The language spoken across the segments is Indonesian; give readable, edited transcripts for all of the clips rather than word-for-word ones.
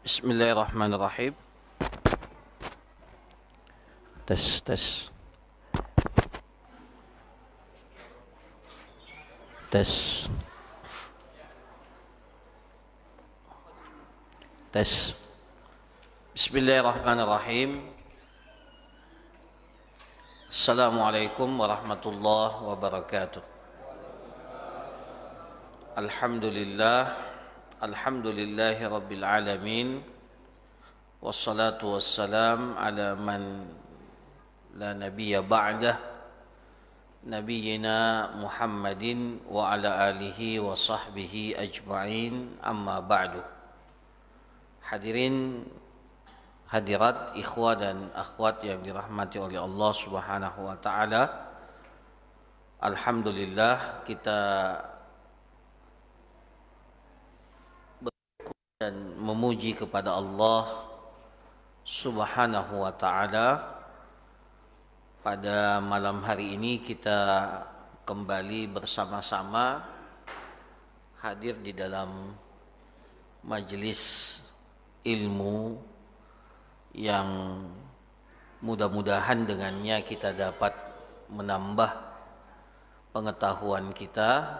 Bismillahirrahmanirrahim. Tes tes tes tes. Bismillahirrahmanirrahim. Assalamualaikum warahmatullahi wabarakatuh. Alhamdulillahi rabbil alamin. Wassalatu wassalam ala man la nabiyya ba'dah, nabiyyina Muhammadin wa ala alihi wa sahbihi ajma'in, amma ba'du. Hadirin hadirat, ikhwah dan akhwat yang dirahmati oleh Allah Subhanahu wa taala. Alhamdulillah, kita bersyukur dan memuji kepada Allah Subhanahu wa ta'ala. Pada malam hari ini kita kembali bersama-sama hadir di dalam majelis ilmu yang mudah-mudahan dengannya kita dapat menambah pengetahuan kita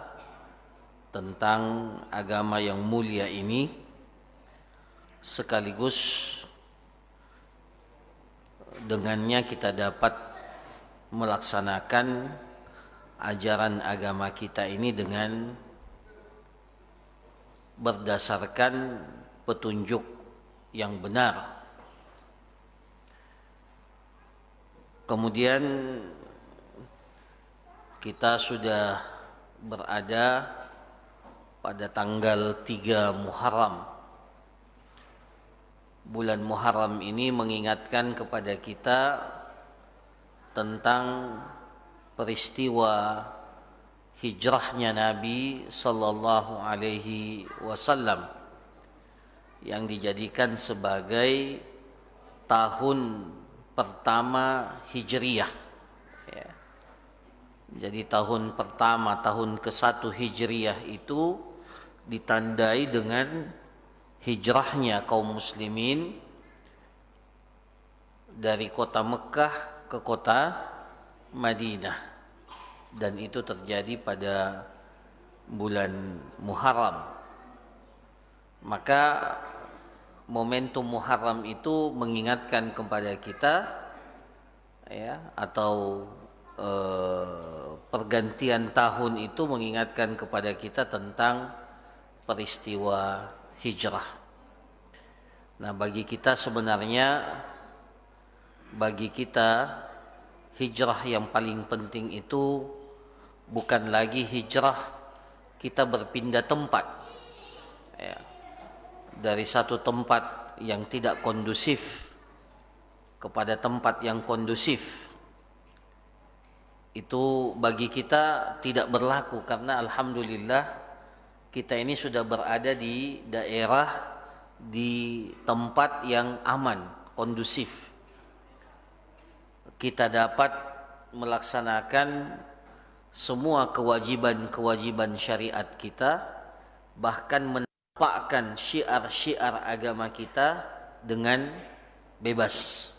tentang agama yang mulia ini, sekaligus dengannya kita dapat melaksanakan ajaran agama kita ini dengan berdasarkan petunjuk yang benar. Kemudian kita sudah berada pada tanggal 3 Muharram. Bulan Muharram ini mengingatkan kepada kita tentang peristiwa hijrahnya Nabi sallallahu alaihi wasallam yang dijadikan sebagai tahun pertama Hijriyah. Ya. Jadi tahun pertama, tahun ke-1 Hijriyah itu ditandai dengan hijrahnya kaum muslimin dari kota Mekah ke kota Madinah, dan itu terjadi pada bulan Muharram. Maka momentum Muharram itu mengingatkan kepada kita, ya, atau pergantian tahun itu mengingatkan kepada kita tentang peristiwa hijrah. Nah, bagi kita sebenarnya, bagi kita hijrah yang paling penting itu bukan lagi hijrah kita berpindah tempat, ya, dari satu tempat yang tidak kondusif kepada tempat yang kondusif. Itu bagi kita tidak berlaku, karena alhamdulillah kita ini sudah berada di daerah, di tempat yang aman, kondusif. Kita dapat melaksanakan semua kewajiban-kewajiban syariat kita, bahkan menampakkan syiar-syiar agama kita dengan bebas.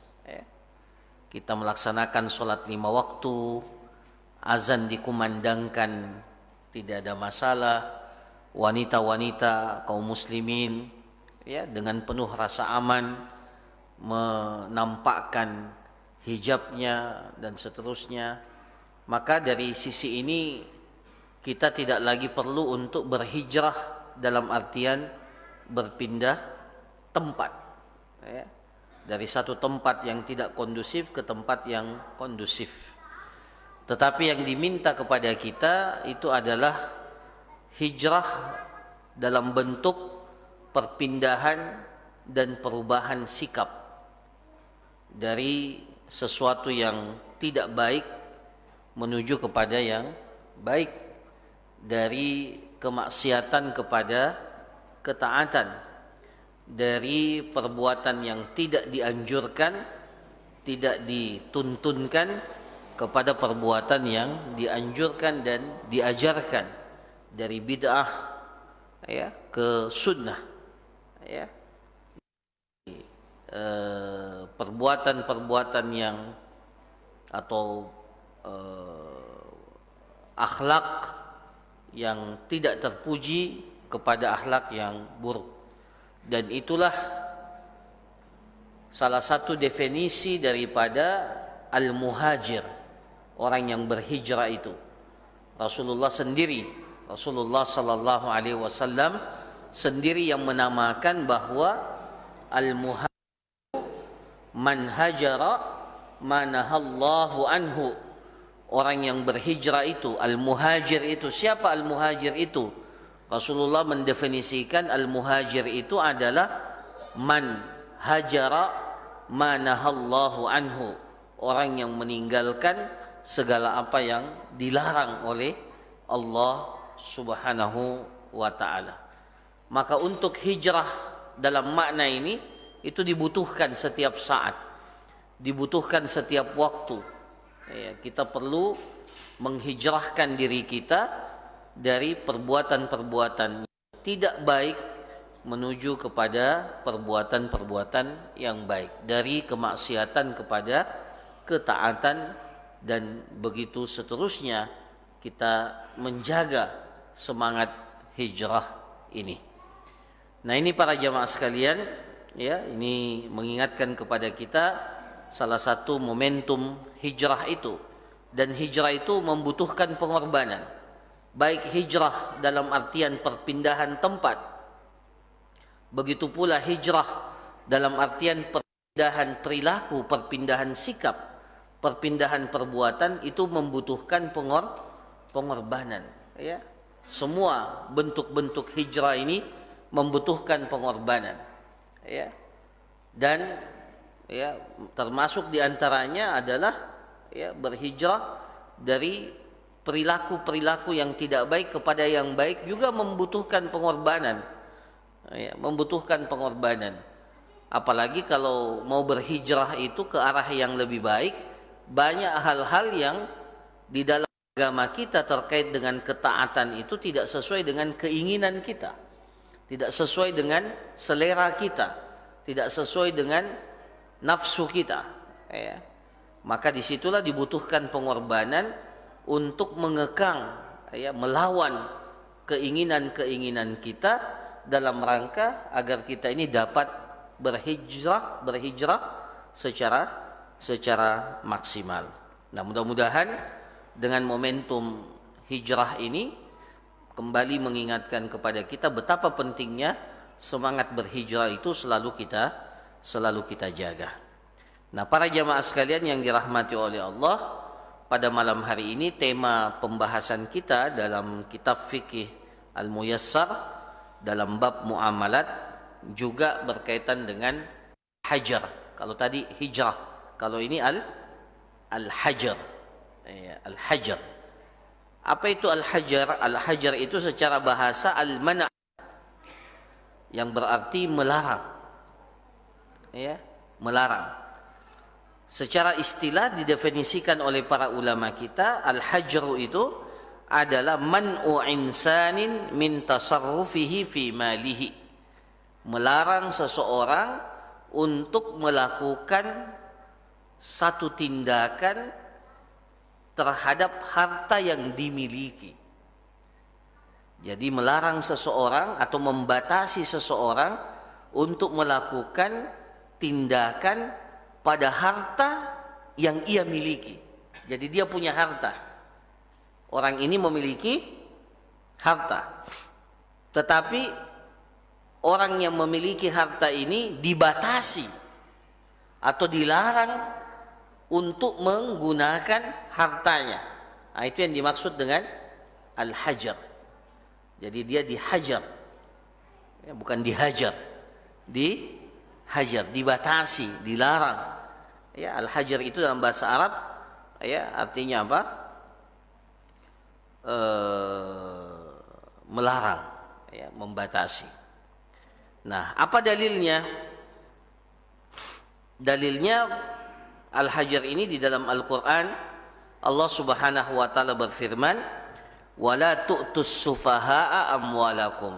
Kita melaksanakan sholat 5 waktu, azan dikumandangkan, tidak ada masalah. Wanita-wanita kaum muslimin, ya, dengan penuh rasa aman menampakkan hijabnya dan seterusnya. Maka dari sisi ini kita tidak lagi perlu untuk berhijrah dalam artian berpindah tempat, ya, dari satu tempat yang tidak kondusif ke tempat yang kondusif. Tetapi yang diminta kepada kita itu adalah hijrah dalam bentuk perpindahan dan perubahan sikap dari sesuatu yang tidak baik menuju kepada yang baik, dari kemaksiatan kepada ketaatan, dari perbuatan yang tidak dianjurkan, tidak dituntunkan, kepada perbuatan yang dianjurkan dan diajarkan, dari bid'ah, ya, ke sunnah, ya. perbuatan-perbuatan yang atau akhlak yang tidak terpuji kepada akhlak yang buruk. Dan itulah salah satu definisi daripada al-muhajir, orang yang berhijrah itu. Rasulullah sallallahu alaihi wasallam sendiri yang menamakan bahwa al-muhajir man hajara manahallahu anhu. Orang yang berhijrah itu, al-muhajir itu. Siapa al-muhajir itu? Rasulullah mendefinisikan al-muhajir itu adalah man hajara manahallahu anhu, orang yang meninggalkan segala apa yang dilarang oleh Allah Subhanahu wa ta'ala. Maka untuk hijrah dalam makna ini itu dibutuhkan setiap saat, dibutuhkan setiap waktu. Ya, kita perlu menghijrahkan diri kita dari perbuatan-perbuatan yang tidak baik menuju kepada perbuatan-perbuatan yang baik, dari kemaksiatan kepada ketaatan, dan begitu seterusnya. Kita menjaga semangat hijrah ini. Nah, ini para jamaah sekalian, ya, ini mengingatkan kepada kita salah satu momentum hijrah itu. Dan hijrah itu membutuhkan pengorbanan, baik hijrah dalam artian perpindahan tempat, begitu pula hijrah dalam artian perpindahan perilaku, perpindahan sikap, perpindahan perbuatan. Itu membutuhkan pengorbanan, ya. Semua bentuk-bentuk hijrah ini membutuhkan pengorbanan, ya. Dan ya, termasuk diantaranya adalah ya, berhijrah dari perilaku-perilaku yang tidak baik kepada yang baik juga membutuhkan pengorbanan, ya, membutuhkan pengorbanan. Apalagi kalau mau berhijrah itu ke arah yang lebih baik, banyak hal-hal yang di dalam agama kita terkait dengan ketaatan itu tidak sesuai dengan keinginan kita, tidak sesuai dengan selera kita, tidak sesuai dengan nafsu kita, ya. Maka disitulah dibutuhkan pengorbanan untuk mengekang, ya, melawan keinginan-keinginan kita dalam rangka agar kita ini dapat berhijrah secara maksimal. Nah, mudah-mudahan dengan momentum hijrah ini kembali mengingatkan kepada kita betapa pentingnya semangat berhijrah itu selalu kita jaga. Nah, para jamaah sekalian yang dirahmati oleh Allah, pada malam hari ini tema pembahasan kita dalam kitab fikih Al-Muyassar dalam bab muamalat juga berkaitan dengan hajar. Kalau tadi hijrah, kalau ini al-hajar. Ya, al-hajar. Apa itu al-hajar? Al-hajar itu secara bahasa al-mana', yang berarti melarang. Ya, melarang. Secara istilah didefinisikan oleh para ulama kita, al-hajru itu adalah man'u insanin min tasarrufihi fi malihi. Melarang seseorang untuk melakukan satu tindakan terhadap harta yang dimiliki. Jadi melarang seseorang atau membatasi seseorang untuk melakukan tindakan pada harta yang ia miliki. Jadi dia punya harta. Orang ini memiliki harta. Tetapi orang yang memiliki harta ini dibatasi atau dilarang untuk menggunakan hartanya. Nah, itu yang dimaksud dengan al-hajar. Jadi dia dihajar, ya, bukan dihajar, dihajar, dibatasi, dilarang. Ya, al-hajar itu dalam bahasa Arab, ya, artinya apa? Melarang, ya, membatasi. Nah, apa dalilnya? Dalilnya al-hajar ini di dalam Al-Quran, Allah Subhanahu wa ta'ala berfirman, "Wala tu'tus sufaha'a amwalakum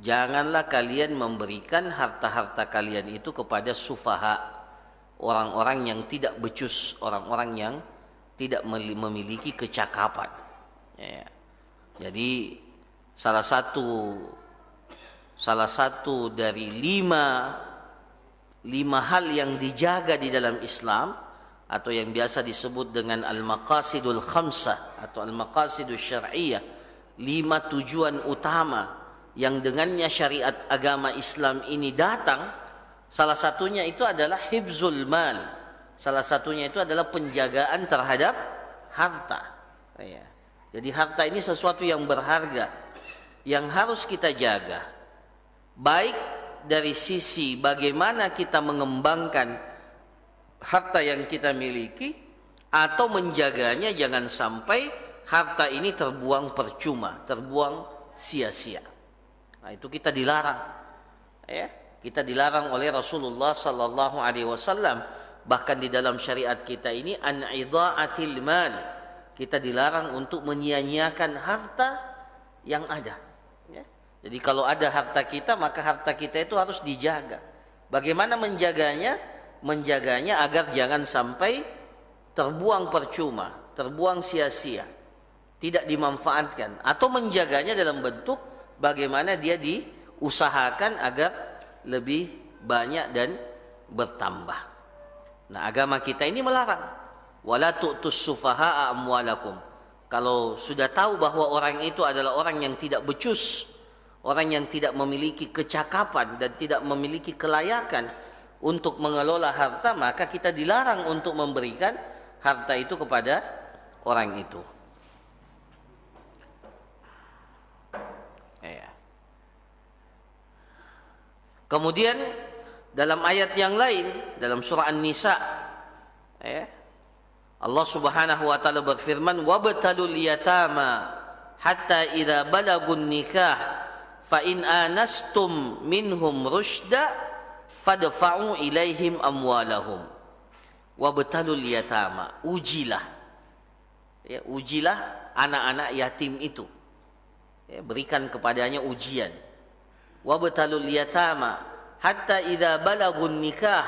janganlah kalian memberikan harta-harta kalian itu kepada sufaha, orang-orang yang tidak becus, orang-orang yang tidak memiliki kecakapan. Ya. Jadi salah satu dari lima hal yang dijaga di dalam Islam, atau yang biasa disebut dengan al-maqasidul khamsah atau al-maqasidul syar'iyyah, 5 tujuan utama yang dengannya syariat agama Islam ini datang. Salah satunya itu adalah hifzul mal, salah satunya itu adalah penjagaan terhadap harta. Ya. Jadi harta ini sesuatu yang berharga yang harus kita jaga, baik dari sisi bagaimana kita mengembangkan harta yang kita miliki, atau menjaganya jangan sampai harta ini terbuang percuma, terbuang sia-sia. Nah, itu kita dilarang. Ya, kita dilarang oleh Rasulullah sallallahu alaihi wasallam. Bahkan di dalam syariat kita ini an idha'atil mal. Kita dilarang untuk menyia-nyiakan harta yang ada. Ya. Jadi kalau ada harta kita, maka harta kita itu harus dijaga. Bagaimana menjaganya? Menjaganya agar jangan sampai terbuang percuma, terbuang sia-sia, tidak dimanfaatkan, atau menjaganya dalam bentuk bagaimana dia diusahakan agar lebih banyak dan bertambah. Nah, agama kita ini melarang, wala tu'tus sufaha'a amwalakum. Kalau sudah tahu bahwa orang itu adalah orang yang tidak becus, orang yang tidak memiliki kecakapan dan tidak memiliki kelayakan untuk mengelola harta, maka kita dilarang untuk memberikan harta itu kepada orang itu. Ya. Kemudian dalam ayat yang lain, dalam surah An-Nisa, ya, Allah Subhanahu wa taala berfirman, wabtalul yatama hatta idza balagun nikah fa in anastum minhum rusyda fadfa'u ilaihim amwalahum wabtalul yatama. Ujilah, ya, ujilah anak-anak yatim itu, ya, berikan kepadanya ujian. Wabtalul yatama hatta idza balagun nikah,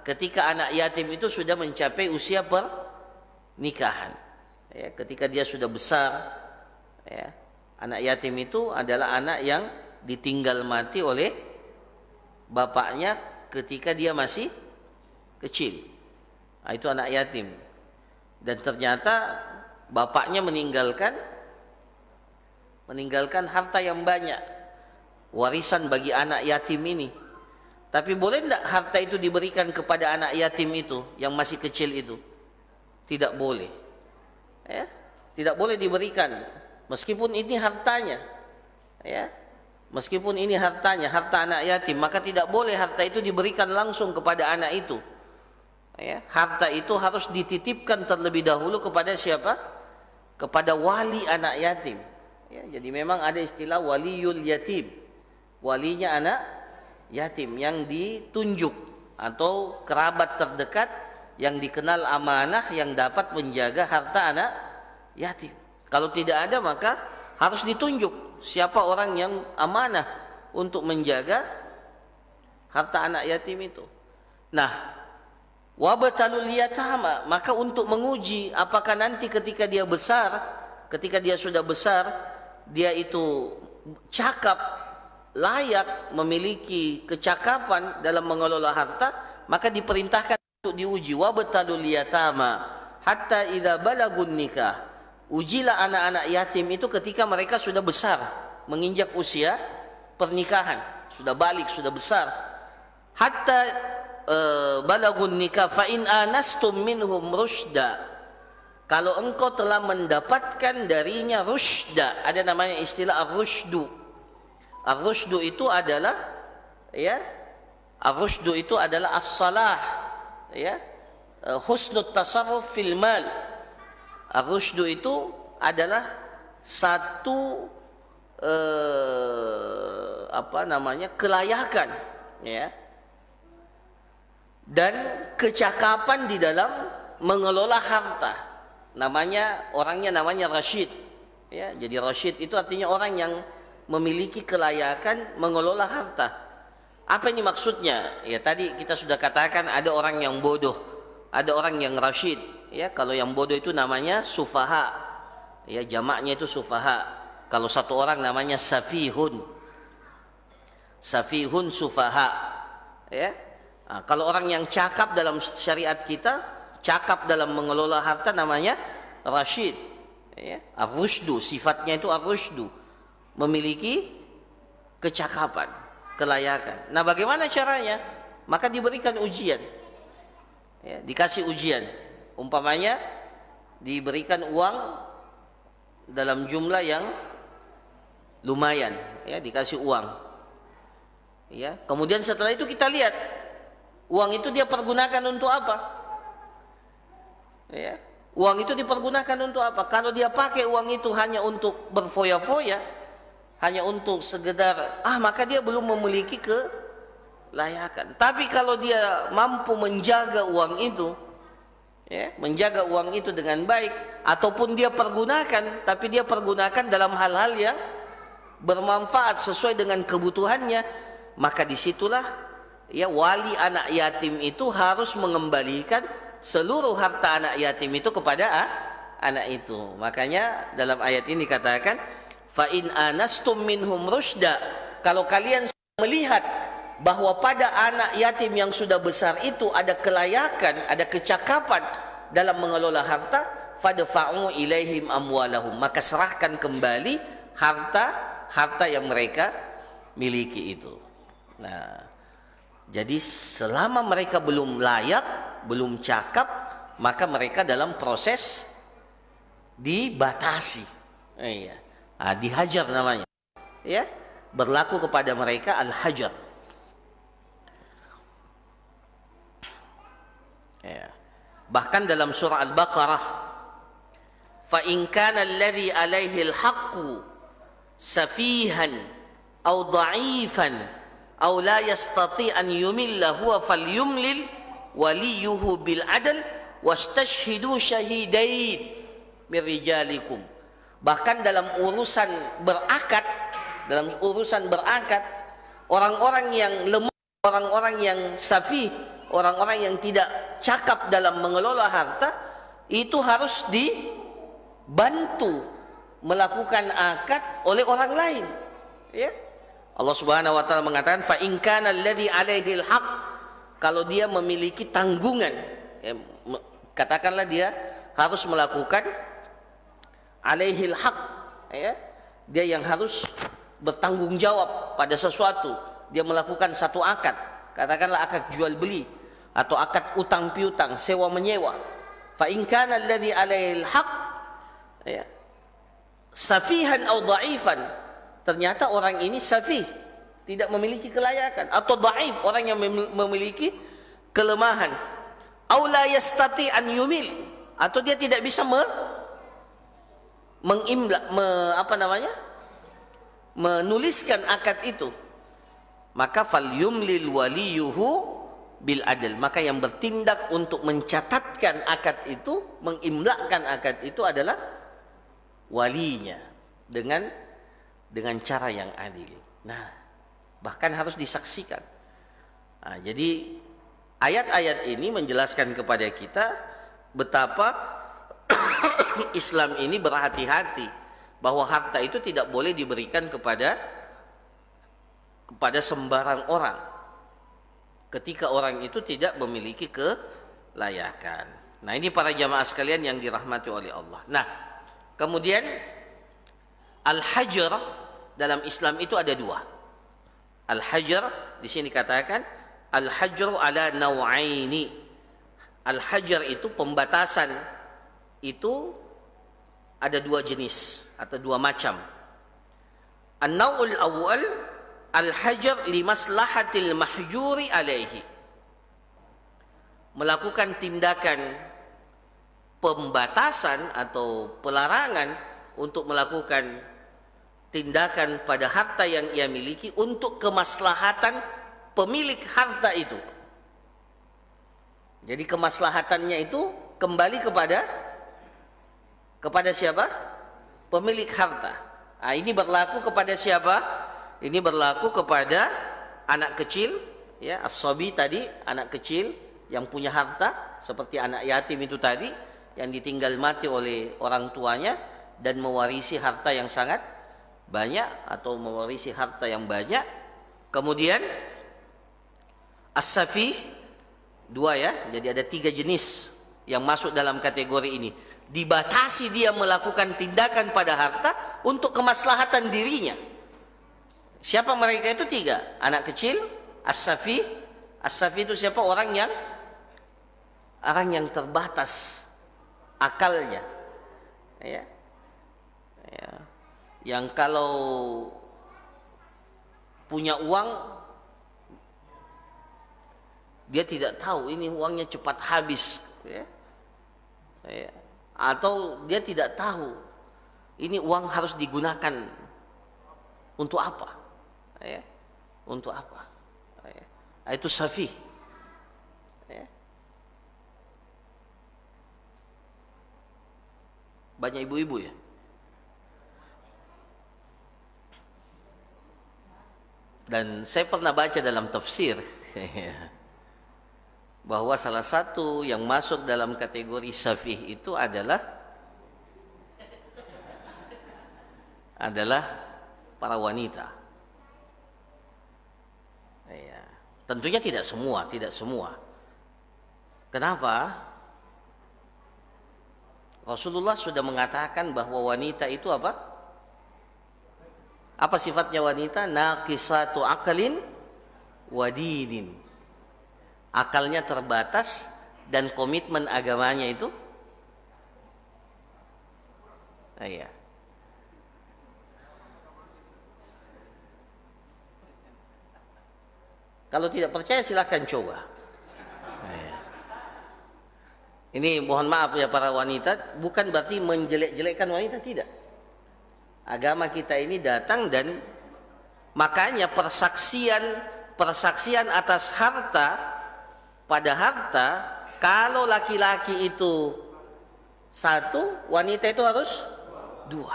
ketika anak yatim itu sudah mencapai usia pernikahan, ya, ketika dia sudah besar. Ya, anak yatim itu adalah anak yang ditinggal mati oleh bapaknya ketika dia masih kecil. Nah, itu anak yatim. Dan ternyata bapaknya meninggalkan harta yang banyak, warisan bagi anak yatim ini. Tapi boleh tidak harta itu diberikan kepada anak yatim itu yang masih kecil itu? Tidak boleh. Ya, tidak boleh diberikan, meskipun ini hartanya. Ya, meskipun ini hartanya, harta anak yatim, maka tidak boleh harta itu diberikan langsung kepada anak itu. Ya, harta itu harus dititipkan terlebih dahulu kepada siapa? Kepada wali anak yatim. Ya, jadi memang ada istilah waliyul yatim, walinya anak yatim yang ditunjuk, atau kerabat terdekat yang dikenal amanah yang dapat menjaga harta anak yatim. Kalau tidak ada, maka harus ditunjuk siapa orang yang amanah untuk menjaga harta anak yatim itu. Nah, wabtalul yatama, maka untuk menguji apakah nanti ketika dia besar, ketika dia sudah besar, dia itu cakap, layak, memiliki kecakapan dalam mengelola harta, maka diperintahkan untuk diuji. Wabtalul yatama hatta idza balagun nikah. Ujilah anak-anak yatim itu ketika mereka sudah besar, menginjak usia pernikahan, sudah balik, sudah besar. Hatta balagun nikah fa in anastum minhum rusyda. Kalau engkau telah mendapatkan darinya rusyda, ada namanya istilah ar-rusydu. Ar-rusydu itu adalah, ya, ar-rusydu itu adalah as-salah, ya, husnul tasarruf fil mal. Ar-rusydu itu adalah satu kelayakan, ya, dan kecakapan di dalam mengelola harta. Orangnya namanya Rasyid, ya. Jadi Rasyid itu artinya orang yang memiliki kelayakan mengelola harta. Apa ini maksudnya? Ya tadi kita sudah katakan ada orang yang bodoh, ada orang yang rasyid. Ya, kalau yang bodoh itu namanya sufaha. Ya, jamaknya itu sufaha. Kalau satu orang namanya safihun. Safihun sufaha. Ya. Nah, kalau orang yang cakap dalam syariat kita, cakap dalam mengelola harta namanya rasyid. Ya, ar-rusydu, sifatnya itu ar-rusydu. Memiliki kecakapan, kelayakan. Nah, bagaimana caranya? Maka diberikan ujian. Ya, dikasih ujian. Umpamanya diberikan uang dalam jumlah yang lumayan, ya, dikasih uang. Ya, kemudian setelah itu kita lihat uang itu dia pergunakan untuk apa? Ya, uang itu dipergunakan untuk apa? Kalau dia pakai uang itu hanya untuk berfoya-foya, hanya untuk sekedar maka dia belum memiliki kelayakan. Tapi kalau dia mampu menjaga uang itu, ya, menjaga uang itu dengan baik, ataupun dia pergunakan, tapi dia pergunakan dalam hal-hal yang bermanfaat sesuai dengan kebutuhannya, maka disitulah ya wali anak yatim itu harus mengembalikan seluruh harta anak yatim itu kepada anak itu. Makanya dalam ayat ini dikatakan, fa in anastum minhum rusda, kalau kalian melihat bahwa pada anak yatim yang sudah besar itu ada kelayakan, ada kecakapan dalam mengelola harta, fadfa'u ilaihim amwalahum, maka serahkan kembali harta yang mereka miliki itu. Nah, jadi selama mereka belum layak, belum cakap, maka mereka dalam proses dibatasi. Iya. Dihajar namanya. Ya, berlaku kepada mereka al-hajar. Ya. Bahkan dalam surah Al-Baqarah, fa in kana alladhi alaihi al-haqqu safihan aw dha'ifan aw la yastati an yumilla huwa falyumlil waliyuhu bil adl wastashhidu syahidain min rijalikum. Bahkan dalam urusan berakad, orang-orang yang lemah, orang-orang yang safih, orang-orang yang tidak cakap dalam mengelola harta, itu harus dibantu melakukan akad oleh orang lain. Ya, Allah Subhanahu wa taala mengatakan, fa in kana alladhi alaihi alhaq, kalau dia memiliki tanggungan, ya, katakanlah dia harus melakukan alaihil haq, ya, dia yang harus bertanggung jawab pada sesuatu. Dia melakukan satu akad, katakanlah akad jual beli atau akad utang piutang, sewa menyewa. Fa in kana alladhi alaihil haq, ya, safihan atau dha'ifan, ternyata orang ini safih, tidak memiliki kelayakan, atau dha'if, orang yang memiliki kelemahan, aw la yastati an yumil, atau dia tidak bisa menuliskan akad itu, maka fal yumlil waliyuhu bil adl, maka yang bertindak untuk mencatatkan akad itu, mengimlakkan akad itu adalah walinya dengan cara yang adil. Nah, bahkan harus disaksikan. Nah, jadi ayat-ayat ini menjelaskan kepada kita betapa Islam ini berhati-hati bahwa harta itu tidak boleh diberikan kepada sembarang orang ketika orang itu tidak memiliki kelayakan. Nah, ini para jamaah sekalian yang dirahmati oleh Allah. Nah, kemudian al-hajar dalam Islam itu ada dua. Al-hajar di sini katakan al-hajru ala naw'aini. Al-hajar itu pembatasan itu ada dua jenis atau dua macam. An-naw'ul awwal al-hajar li maslahatil mahjuri alaihi, melakukan tindakan pembatasan atau pelarangan untuk melakukan tindakan pada harta yang ia miliki untuk kemaslahatan pemilik harta itu. Jadi kemaslahatannya itu kembali kepada siapa? Pemilik harta. Nah, ini berlaku kepada siapa? Ini berlaku kepada anak kecil, ya, as-sabi tadi, anak kecil yang punya harta, seperti anak yatim itu tadi, yang ditinggal mati oleh orang tuanya dan mewarisi harta yang sangat banyak atau mewarisi harta yang banyak. Kemudian as-safi, dua ya, jadi ada 3 jenis yang masuk dalam kategori ini. Dibatasi dia melakukan tindakan pada harta untuk kemaslahatan dirinya. Siapa mereka itu? 3. Anak kecil, as-safi. As-safi itu siapa? Orang yang terbatas akalnya, ya. Yang kalau punya uang dia tidak tahu ini uangnya cepat habis, ya. Atau dia tidak tahu ini uang harus digunakan untuk apa, ya. Untuk apa, ya. Itu safi, ya. Banyak ibu-ibu ya. Dan saya pernah baca dalam tafsir bahwa salah satu yang masuk dalam kategori safih itu adalah para wanita. Ya. Tentunya tidak semua. Kenapa? Rasulullah sudah mengatakan bahwa wanita itu apa? Apa sifatnya wanita? Naqisatu aqlin wa dinin. Akalnya terbatas dan komitmen agamanya itu iya. Kalau tidak percaya silahkan coba. Iya. Ini mohon maaf ya para wanita, bukan berarti menjelek-jelekkan wanita, tidak. Agama kita ini datang dan makanya persaksian atas harta, pada harta, kalau laki-laki itu 1, wanita itu harus 2.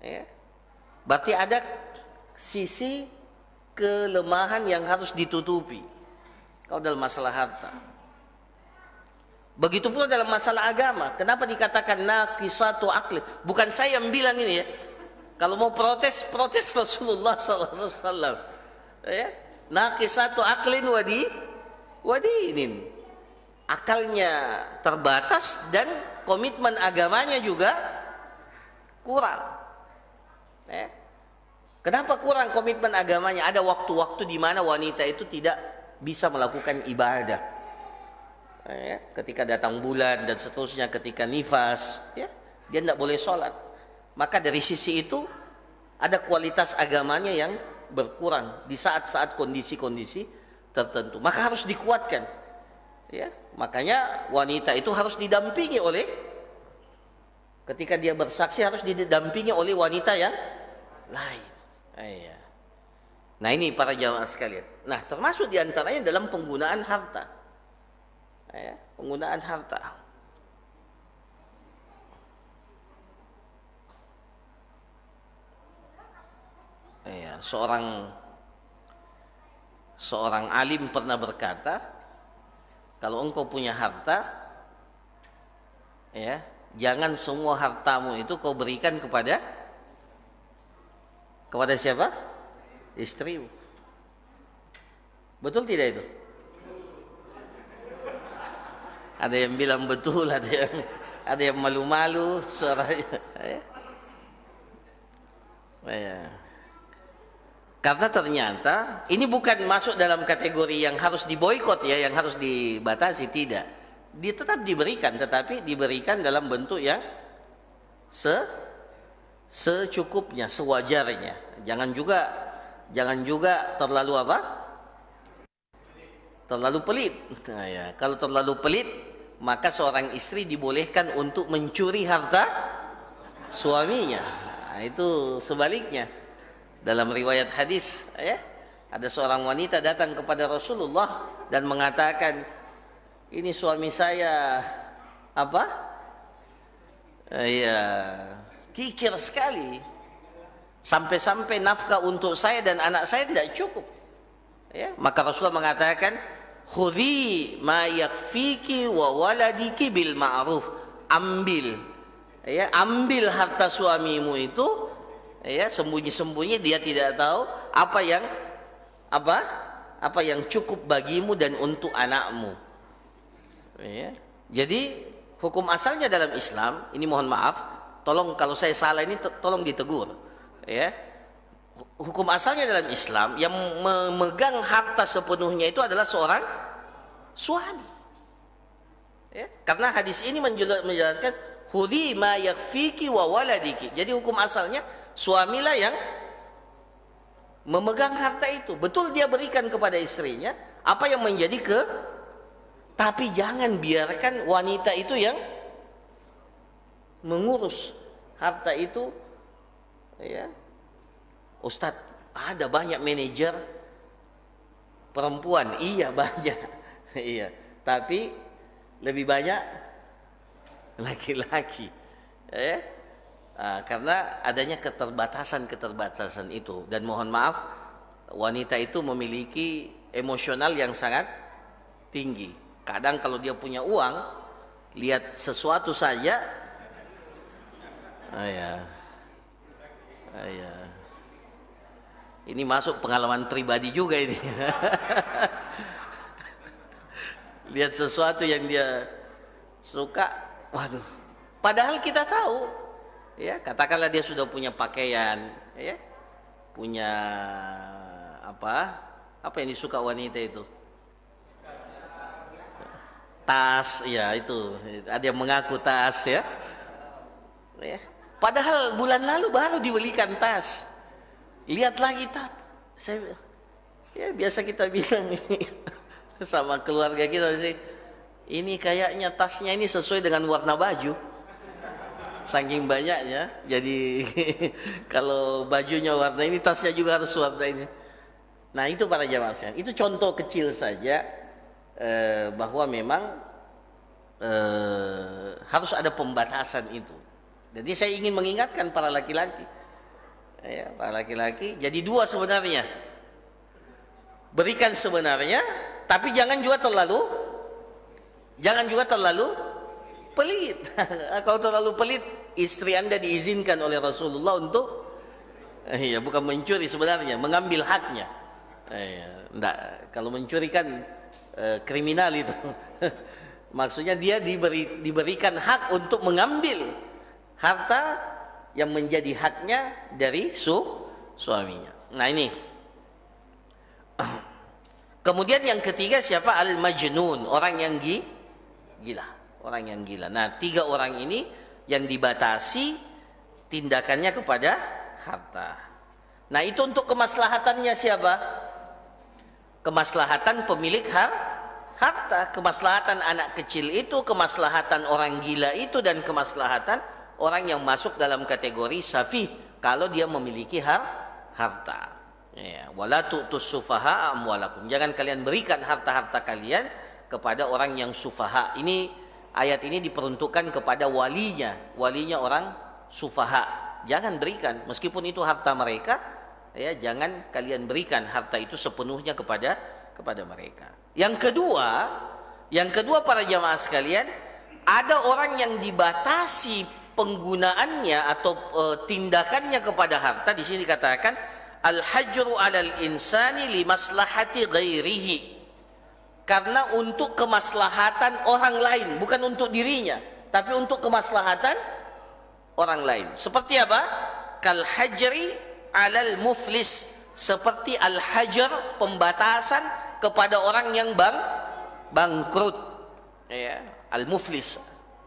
Ya. Berarti ada sisi kelemahan yang harus ditutupi kalau dalam masalah harta. Begitu pula dalam masalah agama. Kenapa dikatakan naqisatu aqli? Bukan saya yang bilang ini ya. Kalau mau protes Rasulullah SAW. Ya. Naqisatu aqlin wa dinin. Akalnya terbatas dan komitmen agamanya juga kurang. Ya. Kenapa kurang komitmen agamanya? Ada waktu-waktu di mana wanita itu tidak bisa melakukan ibadah. Ya. Ketika datang bulan dan seterusnya, ketika nifas, ya, dia tidak boleh sholat. Maka dari sisi itu ada kualitas agamanya yang berkurang di saat-saat kondisi-kondisi tertentu. Maka harus dikuatkan. Ya, makanya wanita itu harus didampingi oleh, ketika dia bersaksi harus didampingi oleh wanita yang lain. Iya. Nah ini para jamaah sekalian. Nah termasuk diantaranya dalam penggunaan harta. Ya, penggunaan harta. Ya, seorang alim pernah berkata, kalau engkau punya harta, ya, jangan semua hartamu itu kau berikan kepada siapa? Istrimu. Betul tidak itu? Ada yang bilang betul, ada yang malu-malu suaranya. Ya. Karena ternyata ini bukan masuk dalam kategori yang harus diboikot ya, yang harus dibatasi, tidak. Dia tetap diberikan, tetapi diberikan dalam bentuk yang secukupnya, sewajarnya. Jangan juga terlalu apa? Terlalu pelit. Nah, ya. Kalau terlalu pelit, maka seorang istri dibolehkan untuk mencuri harta suaminya. Nah, itu sebaliknya. Dalam riwayat hadis, ya, ada seorang wanita datang kepada Rasulullah dan mengatakan, ini suami saya apa? Ya, kikir sekali. Sampai-sampai nafkah untuk saya dan anak saya tidak cukup. Ya, maka Rasulullah mengatakan, khudhi ma yakfiki wa waladiki bil ma'ruf. Ambil, ya, ambil harta suamimu itu, ya, sembunyi-sembunyi, dia tidak tahu apa yang cukup bagimu dan untuk anakmu. Ya. Jadi hukum asalnya dalam Islam, ini mohon maaf, tolong kalau saya salah ini tolong ditegur. Ya. Hukum asalnya dalam Islam yang memegang harta sepenuhnya itu adalah seorang suami. Ya, karena hadis ini menjelaskan khudhi ma yakfiki wa waladiki. Jadi hukum asalnya suamilah yang memegang harta itu. Betul dia berikan kepada istrinya apa yang menjadi tapi jangan biarkan wanita itu yang mengurus harta itu. Ya. Ustadz, ada banyak manajer perempuan. Iya, banyak. Iya, tapi lebih banyak laki-laki. Ya. Karena adanya keterbatasan itu, dan mohon maaf, wanita itu memiliki emosional yang sangat tinggi. Kadang kalau dia punya uang, lihat sesuatu saja, ini masuk pengalaman pribadi juga ini. Lihat sesuatu yang dia suka, waduh. Padahal kita tahu, ya, katakanlah dia sudah punya pakaian, ya, punya apa yang disuka wanita itu, tas, ya, itu ada yang mengaku tas, ya. Padahal bulan lalu baru dibelikan tas. Lihat lagi tas, ya, biasa kita bilang sama keluarga kita sih, ini kayaknya tasnya ini sesuai dengan warna baju, saking banyaknya. Jadi kalau bajunya warna ini, tasnya juga harus warna ini. Nah, itu para jamaah sekalian, itu contoh kecil saja bahwa memang harus ada pembatasan itu. Jadi saya ingin mengingatkan para laki-laki, ya, para laki-laki, jadi dua sebenarnya, berikan sebenarnya, tapi jangan juga terlalu pelit. Kalau terlalu pelit, istri Anda diizinkan oleh Rasulullah untuk, ya, bukan mencuri sebenarnya, mengambil haknya. Enggak, kalau mencuri kan kriminal itu. Maksudnya dia diberikan hak untuk mengambil harta yang menjadi haknya dari suaminya. Nah, ini. Kemudian yang ketiga siapa? Al-majnun, orang yang gila. Orang yang gila. Nah, tiga orang ini yang dibatasi tindakannya kepada harta. Nah, itu untuk kemaslahatannya siapa? Kemaslahatan pemilik harta, kemaslahatan anak kecil itu, kemaslahatan orang gila itu, dan kemaslahatan orang yang masuk dalam kategori safih kalau dia memiliki harta. Ya, wala tu'tus sufaha amwalakum. Jangan kalian berikan harta-harta kalian kepada orang yang sufaha. Ini ayat ini diperuntukkan kepada walinya orang sufaha. Jangan berikan, meskipun itu harta mereka, ya, jangan kalian berikan harta itu sepenuhnya kepada mereka. Yang kedua para jamaah sekalian, ada orang yang dibatasi penggunaannya atau tindakannya kepada harta. Di sini dikatakan al-hajru 'alal insani limaslahati ghairihi. Karena untuk kemaslahatan orang lain, bukan untuk dirinya, tapi untuk kemaslahatan orang lain. Seperti apa? Kal hajri 'alal muflis, seperti al-hajar, pembatasan kepada orang yang bangkrut. Ya, al-muflis.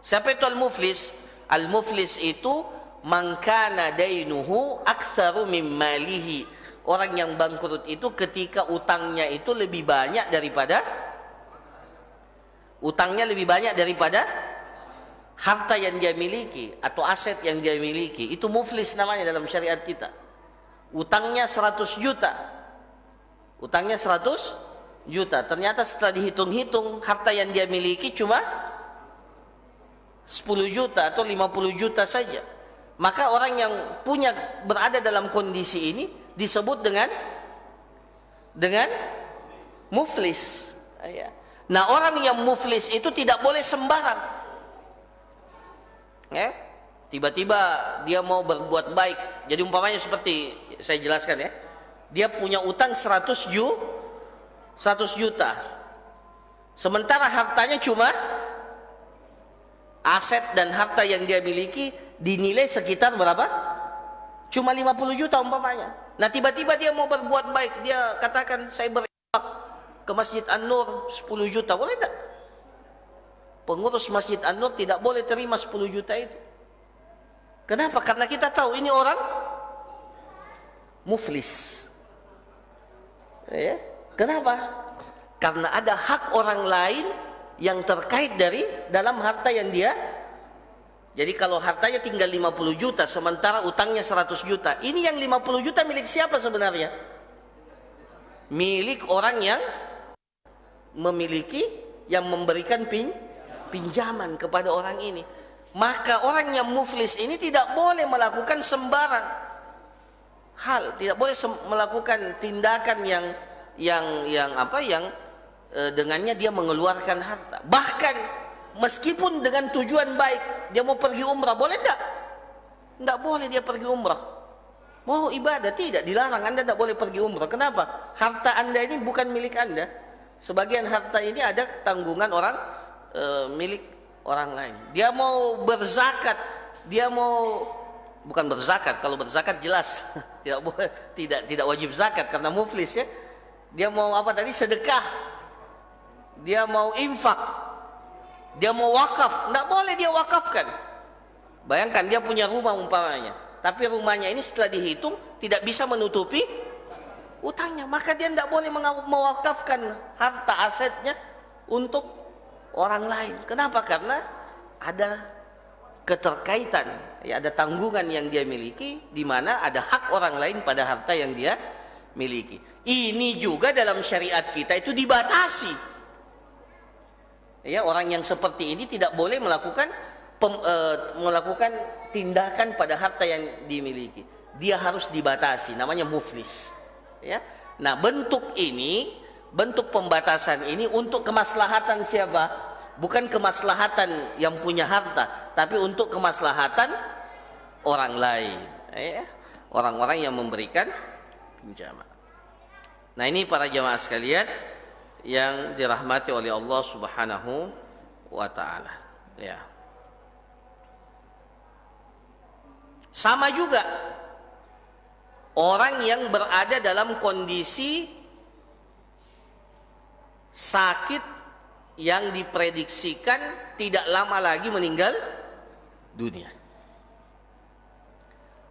Siapa itu al-muflis? Al-muflis itu man kana dainuhu aktsaru min malihi. Orang yang bangkrut itu ketika utangnya itu lebih banyak daripada harta yang dia miliki atau aset yang dia miliki. Itu muflis namanya dalam syariat kita. Utangnya 100 juta. Ternyata setelah dihitung-hitung harta yang dia miliki cuma 10 juta atau 50 juta saja. Maka orang yang berada dalam kondisi ini disebut dengan muflis. Ya. Nah, orang yang muflis itu tidak boleh sembarang. Ya. Tiba-tiba dia mau berbuat baik. Jadi umpamanya seperti saya jelaskan ya. Dia punya utang 100 juta. Sementara hartanya cuma aset dan harta yang dia miliki dinilai sekitar berapa? Cuma 50 juta umpamanya. Nah, tiba-tiba dia mau berbuat baik. Dia katakan, saya berinfak ke Masjid An-Nur 10 juta. Boleh tak? Pengurus Masjid An-Nur tidak boleh terima 10 juta itu. Kenapa? Karena kita tahu ini orang muflis. Ya. Kenapa? Karena ada hak orang lain yang terkait dalam harta yang dia. Jadi kalau hartanya tinggal 50 juta sementara utangnya 100 juta, ini yang 50 juta milik siapa sebenarnya? Milik orang yang memiliki, yang memberikan pinjaman kepada orang ini. Maka orang yang muflis ini tidak boleh melakukan sembarang hal, tidak boleh melakukan tindakan yang dengannya dia mengeluarkan harta. Bahkan meskipun dengan tujuan baik, dia mau pergi umrah, boleh tidak? Tidak boleh dia pergi umrah. Mau ibadah, tidak, dilarang. Anda tidak boleh pergi umrah. Kenapa? Harta Anda ini bukan milik Anda. Sebagian harta ini ada tanggungan orang milik orang lain. Dia mau berzakat, dia mau bukan berzakat. Kalau berzakat jelas tidak boleh, tidak wajib zakat karena muflis ya. Dia mau apa tadi? Sedekah. Dia mau infak. Dia mau wakaf, tidak boleh dia wakafkan. Bayangkan dia punya rumah umpamanya, tapi rumahnya ini setelah dihitung tidak bisa menutupi utangnya, maka dia tidak boleh mewakafkan harta asetnya untuk orang lain. Kenapa? Karena ada keterkaitan, ya, ada tanggungan yang dia miliki, di mana ada hak orang lain pada harta yang dia miliki. Ini juga dalam syariat kita itu dibatasi. Ya, orang yang seperti ini tidak boleh melakukan tindakan pada harta yang dimiliki. Dia harus dibatasi, namanya muflis. Ya. Nah, bentuk pembatasan ini untuk kemaslahatan siapa? Bukan kemaslahatan yang punya harta, tapi untuk kemaslahatan orang lain. Ya. Orang-orang yang memberikan pinjaman. Nah, ini para jamaah sekalian yang dirahmati oleh Allah Subhanahu wa taala. Ya. Sama juga orang yang berada dalam kondisi sakit yang diprediksikan tidak lama lagi meninggal dunia.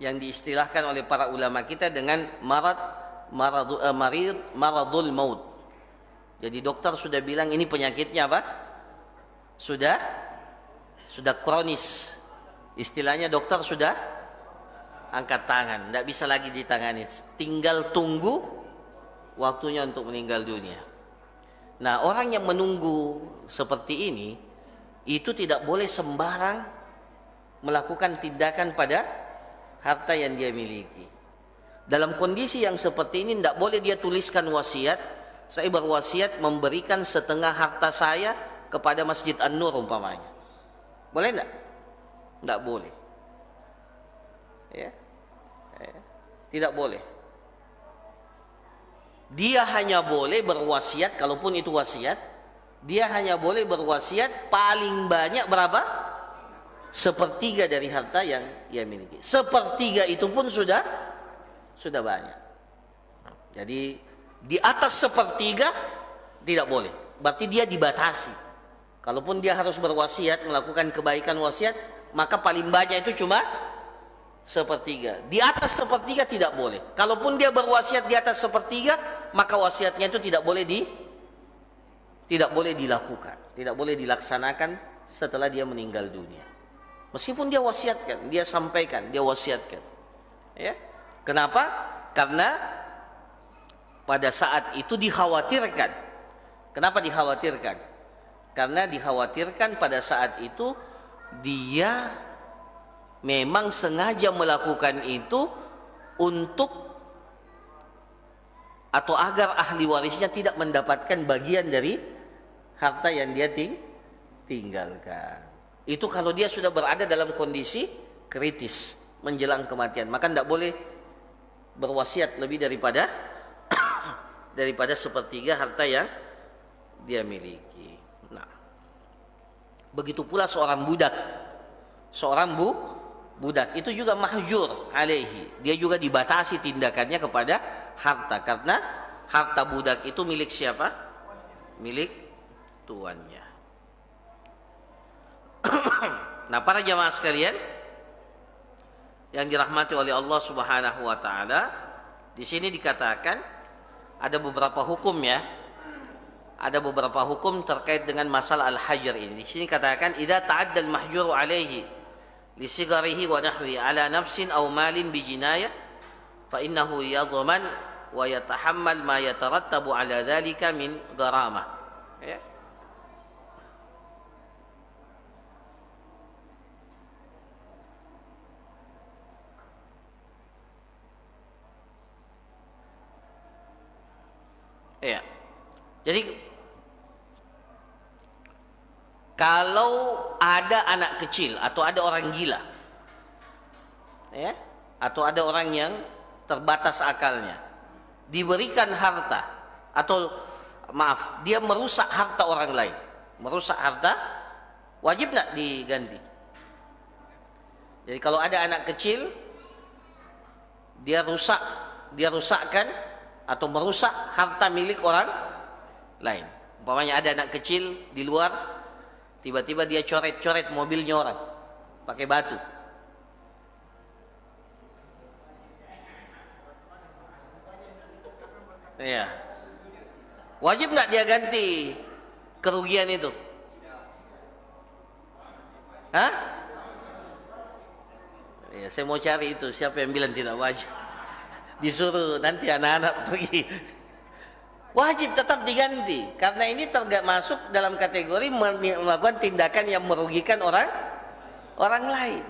Yang diistilahkan oleh para ulama kita dengan maradul maut. Jadi dokter sudah bilang ini penyakitnya apa? Sudah kronis. Istilahnya dokter sudah angkat tangan, tidak bisa lagi ditangani. Tinggal tunggu waktunya untuk meninggal dunia. Nah, orang yang menunggu seperti ini itu tidak boleh sembarang melakukan tindakan pada harta yang dia miliki. Dalam kondisi yang seperti ini tidak boleh dia tuliskan wasiat. Saya berwasiat memberikan setengah harta saya kepada Masjid An-Nur umpamanya. Boleh tidak? Tidak boleh. Ya. Tidak boleh. Dia hanya boleh berwasiat, kalaupun itu wasiat, dia hanya boleh berwasiat paling banyak berapa? Sepertiga dari harta yang ia miliki. Sepertiga itu pun sudah banyak. Jadi di atas sepertiga tidak boleh. Berarti dia dibatasi. Kalaupun dia harus berwasiat, melakukan kebaikan wasiat, maka paling banyak itu cuma sepertiga. Di atas sepertiga tidak boleh. Kalaupun dia berwasiat di atas sepertiga, maka wasiatnya itu tidak boleh dilakukan, tidak boleh dilaksanakan setelah dia meninggal dunia. Meskipun dia wasiatkan, dia sampaikan, dia wasiatkan. Ya. Kenapa? Karena pada saat itu dikhawatirkan. Kenapa dikhawatirkan? Karena dikhawatirkan pada saat itu dia memang sengaja melakukan itu untuk atau agar ahli warisnya tidak mendapatkan bagian dari harta yang dia tinggalkan. Itu kalau dia sudah berada dalam kondisi kritis menjelang kematian, maka tidak boleh berwasiat lebih daripada sepertiga harta yang dia miliki. Nah, begitu pula seorang budak. Budak itu juga mahjur alaihi. Dia juga dibatasi tindakannya kepada harta, karena harta budak itu milik siapa? Milik tuannya. Nah, para jamaah sekalian yang dirahmati oleh Allah Subhanahu wa taala, di sini dikatakan ada beberapa hukum ya. Ada beberapa hukum terkait dengan masalah al-hajr ini. Di sini katakan idza ta'adda al-mahjuru alaihi li sigarihi wa nahwi ala nafsin aw malin bi jinayah fa innahu yadhman wa yatahammal ma yatarattabu ala dhalika min gharamah. Ya. Ya. Jadi kalau ada anak kecil atau ada orang gila, ya, atau ada orang yang terbatas akalnya, diberikan harta atau maaf, dia merusak harta orang lain, merusak harta, wajib nggak diganti? Jadi kalau ada anak kecil, dia rusakkan atau merusak harta milik orang lain. Umpamanya ada anak kecil di luar, tiba-tiba dia coret-coret mobilnya orang pakai batu. Iya. Wajib nggak dia ganti kerugian itu? Hah? Ya, saya mau cari itu siapa yang bilang tidak wajib. Disuruh nanti anak-anak pergi. Wajib tetap diganti, karena ini masuk dalam kategori melakukan tindakan yang merugikan orang lain.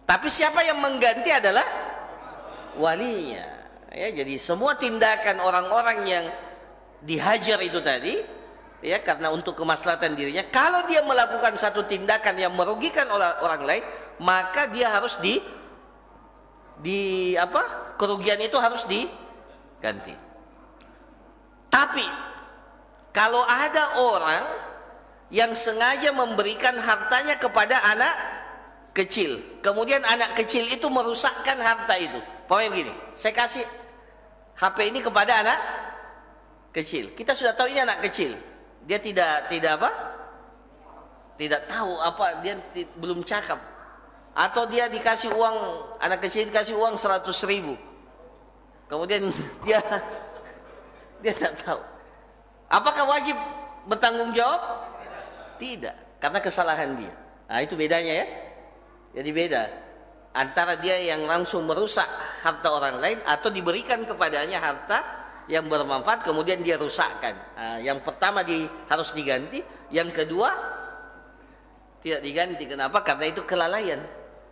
Tapi siapa yang mengganti adalah walinya. Ya, jadi semua tindakan orang-orang yang dihajar itu tadi, ya, karena untuk kemaslahatan dirinya, kalau dia melakukan satu tindakan yang merugikan orang lain, maka dia harus kerugian itu harus diganti. Tapi kalau ada orang yang sengaja memberikan hartanya kepada anak kecil, kemudian anak kecil itu merusakkan harta itu. Pokoknya begini, saya kasih HP ini kepada anak kecil. Kita sudah tahu ini anak kecil. Dia tidak tahu apa, dia belum cakap. Atau dia dikasih uang, anak kecil dikasih uang 100.000. Kemudian dia tidak tahu. Apakah wajib bertanggung jawab? Tidak, karena kesalahan dia. Nah, itu bedanya ya. Jadi beda antara dia yang langsung merusak harta orang lain atau diberikan kepadanya harta yang bermanfaat kemudian dia rusakkan. Nah, yang pertama harus diganti, yang kedua tidak diganti. Kenapa? Karena itu kelalaian.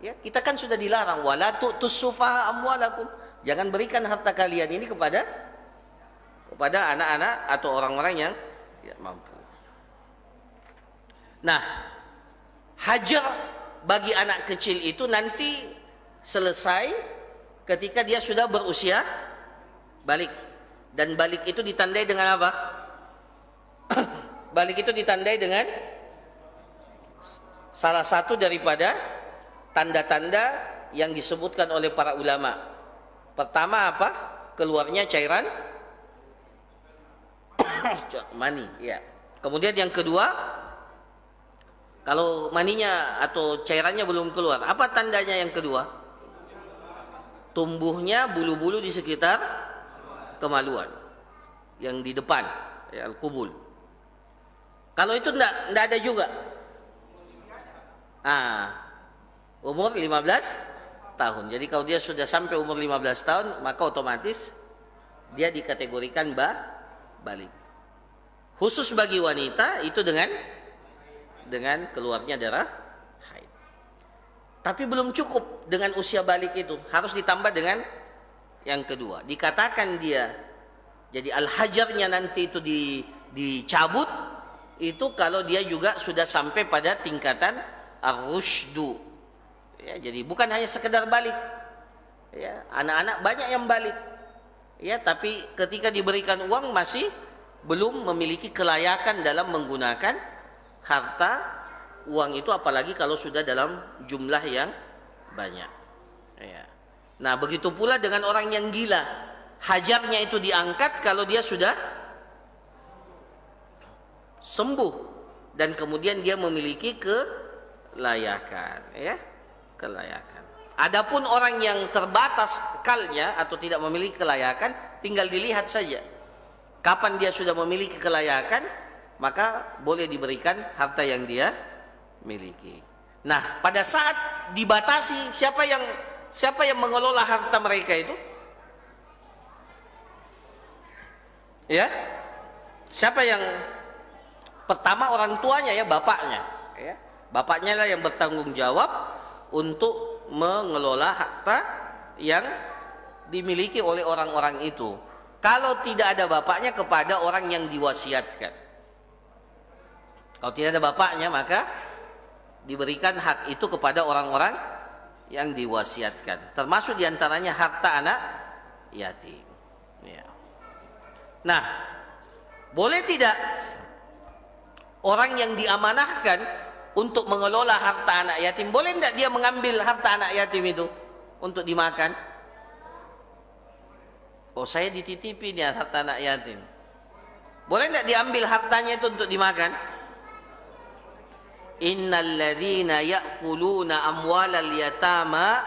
Ya, kita kan sudah dilarang wala tu'tus sufaha amwalakum. Jangan berikan harta kalian ini kepada anak-anak atau orang-orang yang tidak mampu. Nah, hajar bagi anak kecil itu nanti selesai ketika dia sudah berusia balik. Dan balik itu ditandai dengan apa? Balik itu ditandai dengan salah satu daripada tanda-tanda yang disebutkan oleh para ulama. Pertama apa? Keluarnya cairan mani, ya. Kemudian yang kedua, kalau maninya atau cairannya belum keluar, apa tandanya yang kedua? Tumbuhnya bulu-bulu di sekitar kemaluan, yang di depan, ya, al-qubul. Kalau itu enggak ada juga. Umur 15 tahun. Jadi kalau dia sudah sampai umur 15 tahun, maka otomatis dia dikategorikan balik. Khusus bagi wanita itu dengan keluarnya darah haid. Tapi belum cukup dengan usia balik itu, harus ditambah dengan yang kedua. Dikatakan dia jadi al-hajarnya nanti itu dicabut itu kalau dia juga sudah sampai pada tingkatan ar-rusydu. Ya, jadi bukan hanya sekedar balik. Ya, anak-anak banyak yang balik. Ya, tapi ketika diberikan uang masih belum memiliki kelayakan dalam menggunakan harta uang itu, apalagi kalau sudah dalam jumlah yang banyak. Ya. Nah, begitu pula dengan orang yang gila, hajarnya itu diangkat kalau dia sudah sembuh dan kemudian dia memiliki kelayakan, ya, kelayakan. Adapun orang yang terbatas akalnya atau tidak memiliki kelayakan, tinggal dilihat saja kapan dia sudah memiliki kelayakan, maka boleh diberikan harta yang dia miliki. Nah, pada saat dibatasi, siapa yang mengelola harta mereka itu? Ya, siapa yang pertama? Orang tuanya, ya, bapaknya. Ya, bapaknya lah yang bertanggung jawab untuk mengelola harta yang dimiliki oleh orang-orang itu. Kalau tidak ada bapaknya, kepada orang yang diwasiatkan. Kalau tidak ada bapaknya, maka diberikan hak itu kepada orang-orang yang diwasiatkan. Termasuk diantaranya harta anak yatim. Ya. Nah, boleh tidak orang yang diamanahkan untuk mengelola harta anak yatim, boleh tidak dia mengambil harta anak yatim itu untuk dimakan? Oh, saya dititipi nih harta anak yatim. Boleh tidak diambil hartanya itu untuk dimakan? Innal ladzina ya'kuluna amwalal yatama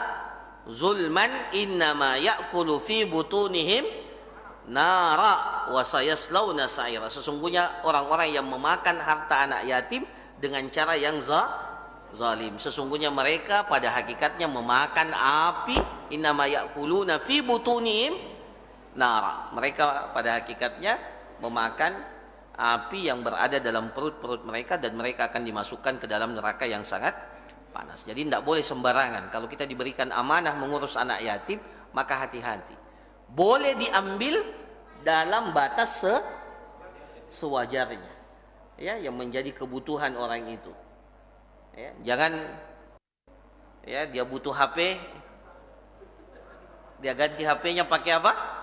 zulman innama ya'kulu fi butunihim nara wa sayaslawna sa'ira. Sesungguhnya orang-orang yang memakan harta anak yatim dengan cara yang zalim, sesungguhnya mereka pada hakikatnya memakan api. Innama ya'kuluna fi butunihim nara. Mereka pada hakikatnya memakan api yang berada dalam perut-perut mereka, dan mereka akan dimasukkan ke dalam neraka yang sangat panas. Jadi tidak boleh sembarangan. Kalau kita diberikan amanah mengurus anak yatim, maka hati-hati. Boleh diambil dalam batas sewajarnya, ya, yang menjadi kebutuhan orang itu. Ya, jangan, ya, dia butuh HP, dia ganti HP-nya pakai apa?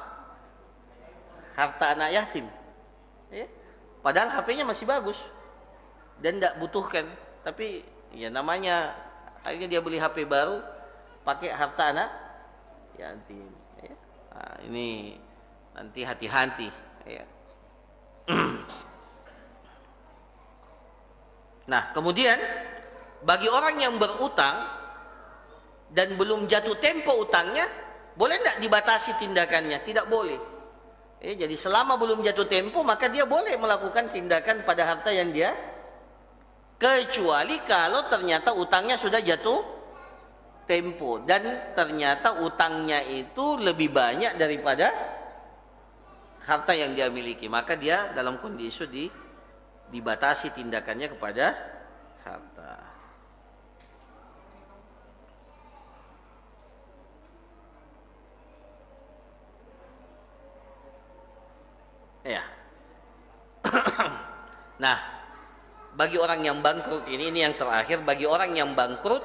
Harta anak yatim. Ya. Padahal HP-nya masih bagus dan tidak butuhkan, tapi ya namanya akhirnya dia beli HP baru pakai harta anak yatim. Ya. Nah, ini nanti hati-hati. Ya. Nah, kemudian bagi orang yang berutang dan belum jatuh tempo utangnya, boleh tidak dibatasi tindakannya? Tidak boleh. Jadi selama belum jatuh tempo, maka dia boleh melakukan tindakan pada harta yang dia, kecuali kalau ternyata utangnya sudah jatuh tempo dan ternyata utangnya itu lebih banyak daripada harta yang dia miliki, maka dia dalam kondisi dibatasi tindakannya kepada harta. Ya. Nah, bagi orang yang bangkrut ini yang terakhir, bagi orang yang bangkrut,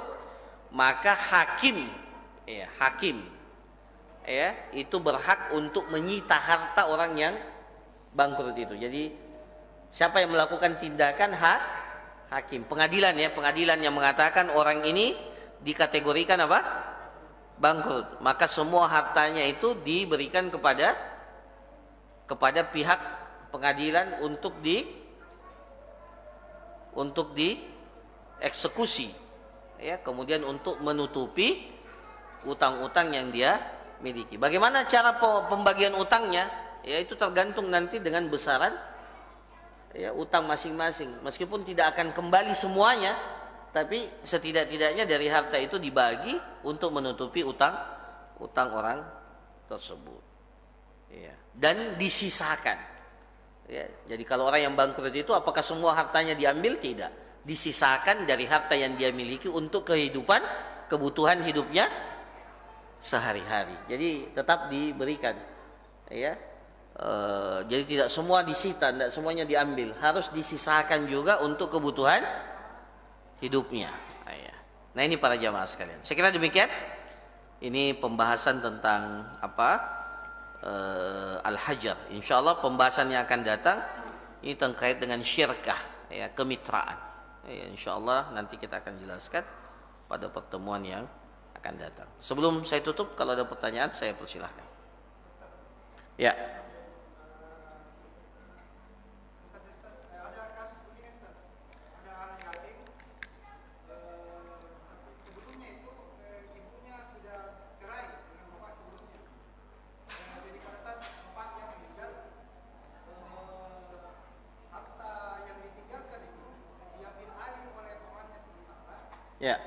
maka hakim, ya, itu berhak untuk menyita harta orang yang bangkrut itu. Jadi siapa yang melakukan tindakan? Hakim, pengadilan, ya, pengadilan yang mengatakan orang ini dikategorikan apa? Bangkrut. Maka semua hartanya itu diberikan kepada pihak pengadilan untuk dieksekusi, ya, kemudian untuk menutupi utang-utang yang dia miliki. Bagaimana cara pembagian utangnya? Ya, itu tergantung nanti dengan besaran, ya, utang masing-masing. Meskipun tidak akan kembali semuanya, tapi setidak-tidaknya dari harta itu dibagi untuk menutupi utang orang tersebut. Ya. Dan disisakan. Ya, jadi kalau orang yang bangkrut itu, apakah semua hartanya diambil? Tidak. Disisakan dari harta yang dia miliki untuk kehidupan kebutuhan hidupnya sehari-hari. Jadi tetap diberikan, ya. Jadi tidak semua disita, tidak semuanya diambil, harus disisakan juga untuk kebutuhan hidupnya. Nah, ini para jamaah sekalian. Saya kira demikian. Ini pembahasan tentang apa? Al-Hajar. Insyaallah pembahasan yang akan datang ini terkait dengan syirkah, ya, kemitraan. Ya, insyaallah nanti kita akan jelaskan pada pertemuan yang akan datang. Sebelum saya tutup, kalau ada pertanyaan saya persilahkan. Ya. Ya.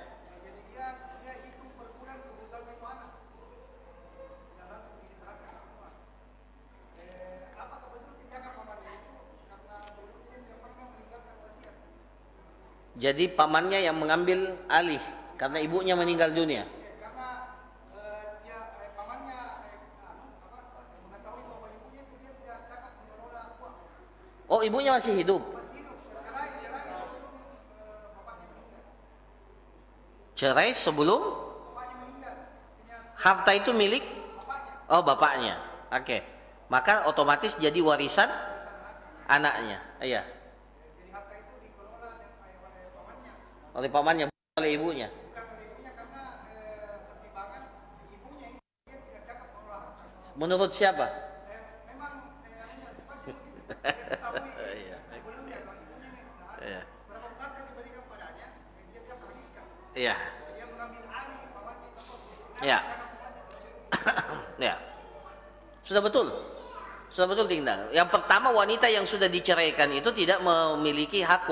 Jadi pamannya yang mengambil alih karena ibunya meninggal dunia. Oh, ibunya masih hidup. Cerai sebelum harta itu milik bapaknya. Oke. Maka otomatis jadi warisan anaknya. Iya. Oleh pamannya, bukan oleh ibunya. Menurut siapa? Iya. Ya. Ya. Sudah betul. Sudah betul tinggal. Yang pertama, wanita yang sudah diceraikan itu tidak memiliki hak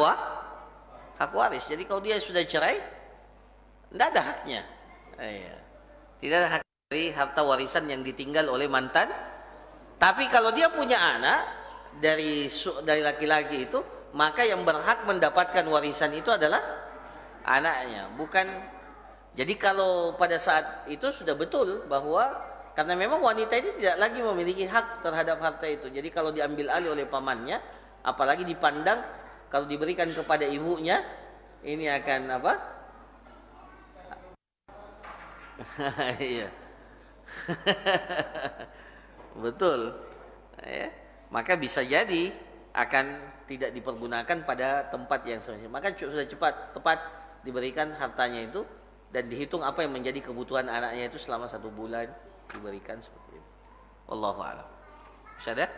waris. Jadi kalau dia sudah cerai, tidak ada haknya. Iya. Tidak ada hak dari harta warisan yang ditinggal oleh mantan. Tapi kalau dia punya anak dari laki-laki itu, maka yang berhak mendapatkan warisan itu adalah anaknya, bukan. Jadi kalau pada saat itu sudah betul bahwa karena memang wanita ini tidak lagi memiliki hak terhadap harta itu. Jadi kalau diambil alih oleh pamannya, apalagi dipandang kalau diberikan kepada ibunya, ini akan apa? Iya. Betul. Ya. Maka bisa jadi akan tidak dipergunakan pada tempat yang semestinya. Maka sudah tepat diberikan hartanya itu dan dihitung apa yang menjadi kebutuhan anaknya itu selama 1 bulan diberikan seperti itu. Wallahu a'lam. Bisa ada?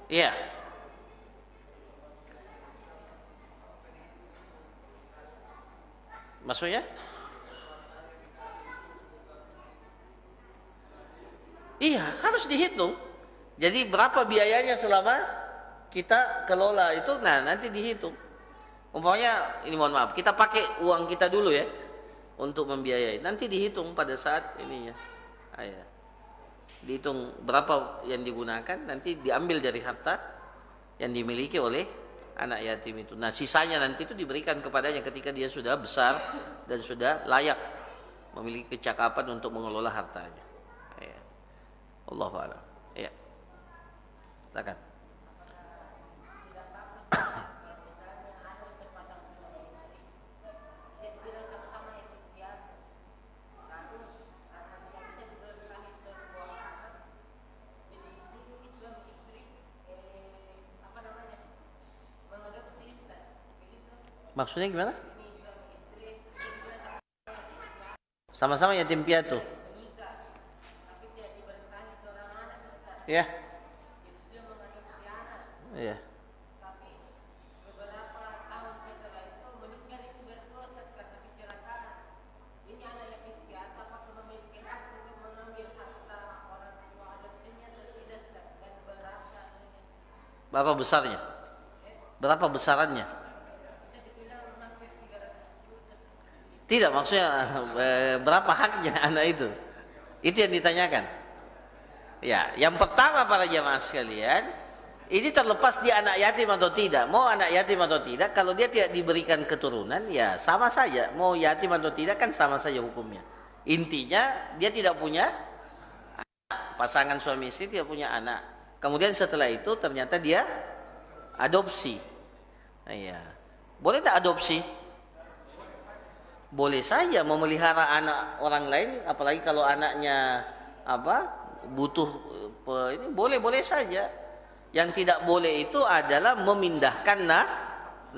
Iya. Maksudnya? Iya, harus dihitung. Jadi berapa biayanya selama kita kelola itu, nah nanti dihitung. Umpamanya, ini mohon maaf, kita pakai uang kita dulu ya untuk membiayai. Nanti dihitung pada saat ininya. Ya. Dihitung berapa yang digunakan, nanti diambil dari harta yang dimiliki oleh anak yatim itu. Nah, sisanya nanti itu diberikan kepadanya ketika dia sudah besar dan sudah layak memiliki kecakapan untuk mengelola hartanya. Ya. Allahu a'lam. Ya. Silakan. Maksudnya gimana? Sama-sama yatim piatu. Ya. Iya. Berapa besarnya? Berapa besarannya? Tidak, maksudnya berapa haknya anak itu? Itu yang ditanyakan. Ya, yang pertama para jamaah sekalian, ini terlepas dia anak yatim atau tidak. Mau anak yatim atau tidak, kalau dia tidak diberikan keturunan, ya sama saja. Mau yatim atau tidak kan sama saja hukumnya. Intinya dia tidak punya pasangan suami istri, tidak punya anak. Kemudian setelah itu ternyata dia adopsi. Iya. Boleh tak adopsi? Boleh saja memelihara anak orang lain, apalagi kalau anaknya butuh ini boleh saja. Yang tidak boleh itu adalah memindahkan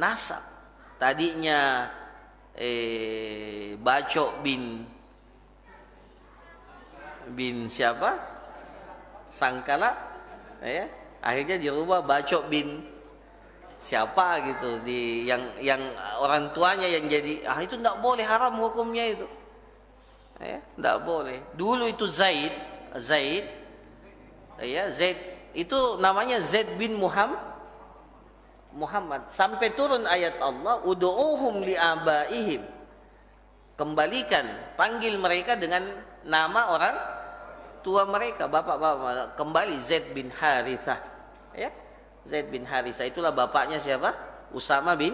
nasab. Tadinya Bacok bin siapa? Sangkala, ya. Akhirnya dirubah Bacok bin siapa gitu, yang orang tuanya yang jadi itu tidak boleh, haram hukumnya itu, ya, tidak boleh. Dulu itu Zaid itu namanya Zaid bin Muhammad sampai turun ayat Allah, ud'uuhum li'abaihim, kembalikan, panggil mereka dengan nama orang tua mereka, bapak-bapak. Kembali Zaid bin Harithah, ya. Zaid bin Harithah itulah bapaknya siapa? Usama bin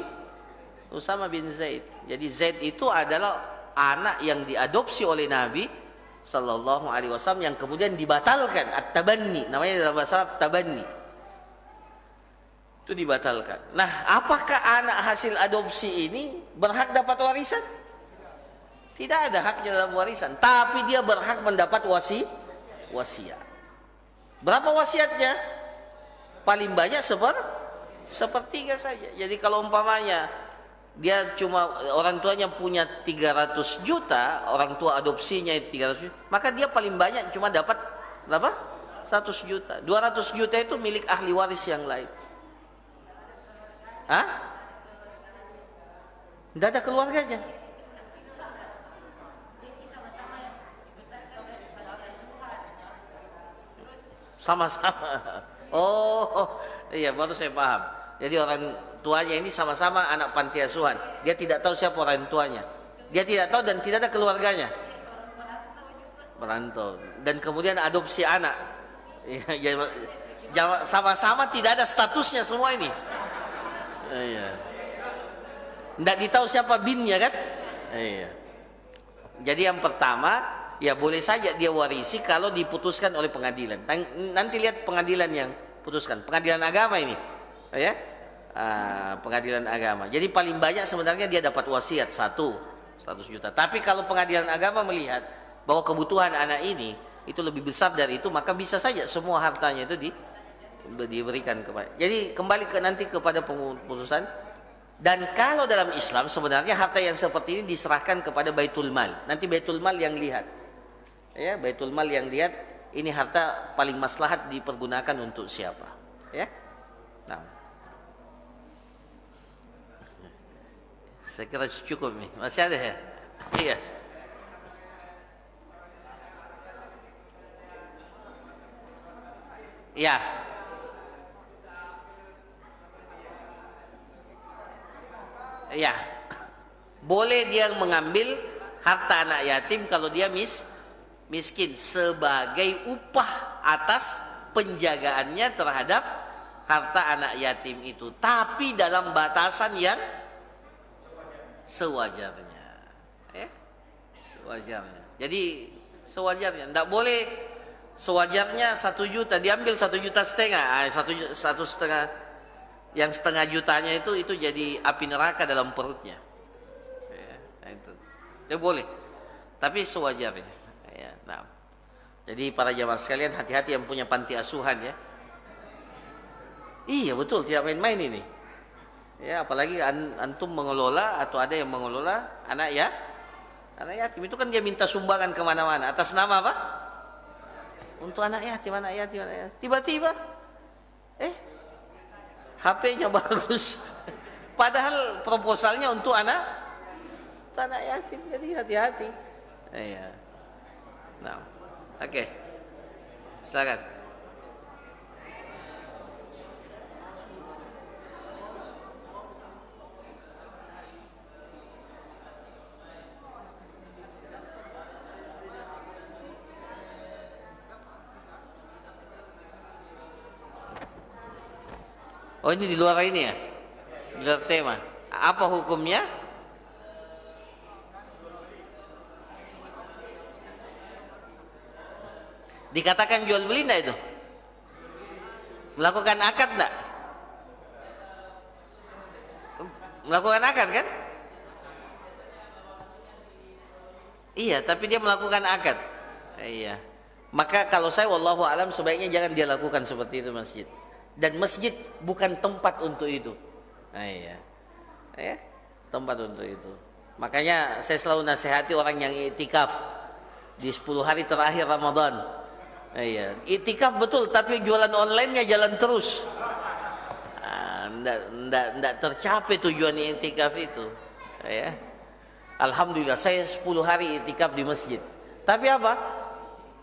Zaid. Jadi Zaid itu adalah anak yang diadopsi oleh Nabi Sallallahu Alaihi Wasallam, yang kemudian dibatalkan, at-tabanni, namanya dalam bahasa Arab tabanni, itu dibatalkan. Nah, apakah anak hasil adopsi ini berhak dapat warisan? Tidak ada haknya dalam warisan, tapi dia berhak mendapat wasiat. Berapa wasiatnya? Paling banyak sepertiga saja. Jadi kalau umpamanya dia cuma orang tuanya punya 300 juta, orang tua adopsinya 300 juta, maka dia paling banyak cuma dapat berapa? 100 juta. 200 juta itu milik ahli waris yang lain. Tidak ada keluarganya. Sama-sama. Oh, iya, baru saya paham. Jadi orang tuanya ini sama-sama anak panti asuhan. Dia tidak tahu siapa orang tuanya. Dia tidak tahu dan tidak ada keluarganya. Merantau. Dan kemudian adopsi anak. Sama-sama tidak ada statusnya semua ini. Iya. Tidak ditahu siapa binnya kan? Iya. Jadi yang pertama, ya boleh saja dia warisi kalau diputuskan oleh pengadilan. Nanti lihat pengadilan yang putuskan, pengadilan agama ini, ya, pengadilan agama. Jadi paling banyak sebenarnya dia dapat wasiat 100 juta. Tapi kalau pengadilan agama melihat bahwa kebutuhan anak ini itu lebih besar dari itu, maka bisa saja semua hartanya itu diberikan kepada. Jadi kembali nanti kepada pengutusan. Dan kalau dalam Islam sebenarnya harta yang seperti ini diserahkan kepada Baitul Mal. Nanti Baitul Mal yang lihat. Ya, Baitul Mal yang lihat ini harta paling maslahat dipergunakan untuk siapa, ya. Nah, saya kira cukup nih. Masih ada ya? Iya. Ya. Ya. Boleh dia mengambil harta anak yatim kalau dia miskin sebagai upah atas penjagaannya terhadap harta anak yatim itu, tapi dalam batasan yang sewajarnya, ya, sewajarnya. Jadi sewajarnya, tidak boleh sewajarnya 1 juta diambil 1,5 juta, 1,5 juta, yang setengah jutanya itu jadi api neraka dalam perutnya, ya, itu boleh, tapi sewajarnya. Ya, nah. Jadi para jamaah sekalian, hati-hati yang punya panti asuhan, ya. Iya betul, tidak main-main ini. Ya, apalagi antum mengelola atau ada yang mengelola anak yatim itu kan dia minta sumbangan kemana-mana atas nama apa? Untuk anak yatim. Tiba-tiba, HP-nya bagus, padahal proposalnya untuk anak yatim. Jadi hati-hati. Iya. Nah, oke. Silakan. Oh, ini di luar ini ya? Di luar tema. Apa hukumnya? Dikatakan jual beli enggak itu? Melakukan akad enggak? Melakukan akad kan? Iya, tapi dia melakukan akad. Iya. Maka kalau saya wallahu alam sebaiknya jangan dia lakukan seperti itu masjid. Dan masjid bukan tempat untuk itu. Nah, iya. Ya, tempat untuk itu. Makanya saya selalu nasihati orang yang iktikaf di 10 hari terakhir Ramadan. Nah, iya, iktikaf betul tapi jualan online-nya jalan terus. Nggak tercapai tujuan iktikaf itu. Ya. Alhamdulillah saya 10 hari iktikaf di masjid. Tapi apa?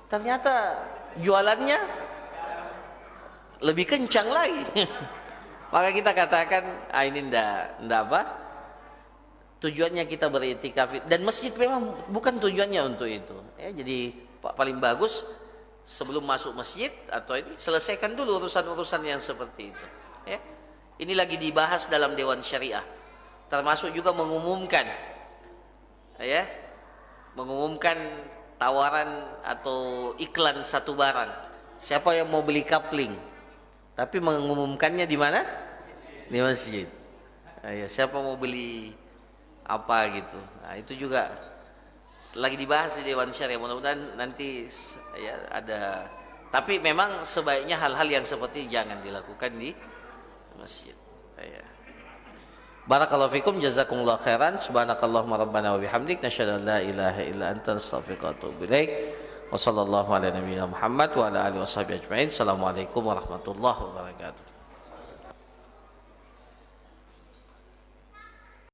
Ternyata jualannya lebih kencang lagi. Maka kita katakan, ini ndak apa? Tujuannya kita beriktikaf dan masjid memang bukan tujuannya untuk itu. Ya, jadi paling bagus sebelum masuk masjid atau ini selesaikan dulu urusan-urusan yang seperti itu. Ya. Ini lagi dibahas dalam Dewan Syariah. Termasuk juga mengumumkan, ya, mengumumkan tawaran atau iklan satu barang. Siapa yang mau beli kapling? Tapi mengumumkannya di mana? Di masjid. Ya, siapa mau beli apa gitu. Nah, itu juga lagi dibahas di Dewan Syariah. Mudah-mudahan nanti ya ada. Tapi memang sebaiknya hal-hal yang seperti jangan dilakukan di masjid. Ya. Barakallahu fikum, jazakumullah khairan. Subhanakallahumma rabbana wa bihamdik nasyhadu an la ilaha illa anta astaghfiruka wa atubu ilaik. Wa sallallahu ala nabiyyina Muhammad wa ala alihi washabihi ajmain. Assalamualaikum warahmatullahi wabarakatuh.